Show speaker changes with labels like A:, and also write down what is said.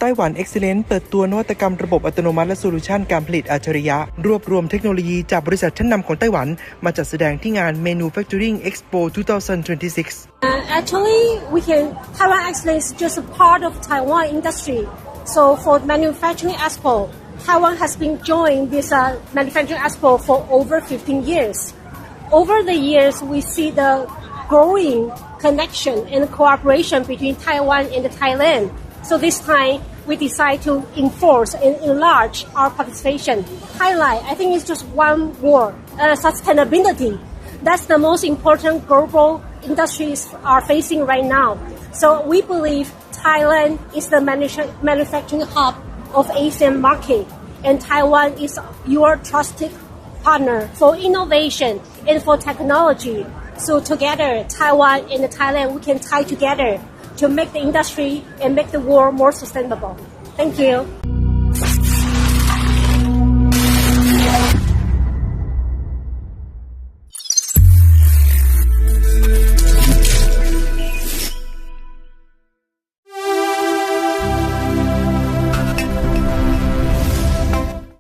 A: Taiwan Excellence เปิดตัวนวัตกรรมระบบอัตโนมัติและโซลูชันการผลิตอัจฉริยะรวบรวมเทคโนโลยีจากบริษัทชั้นนำของไต้หวันมาจัดแสดงที่งาน Manufacturing Expo 2026
B: Actually, Taiwan Excellence is just a part of Taiwan industry. So for Manufacturing Expo, Taiwan has been joining this Manufacturing Expo for over 15 years. Over the years, we see the growing connection and cooperation between Taiwan and Thailand. So this time, we decide to enforce and enlarge our participation. Highlight, I think it's just one word, sustainability. That's the most important global industries are facing right now. So we believe Thailand is the manufacturing hub of Asian market, and Taiwan is your trusted partner for innovation and for technology. So together, Taiwan and Thailand, we can tie together to make the industry and make the world more sustainable. Thank you.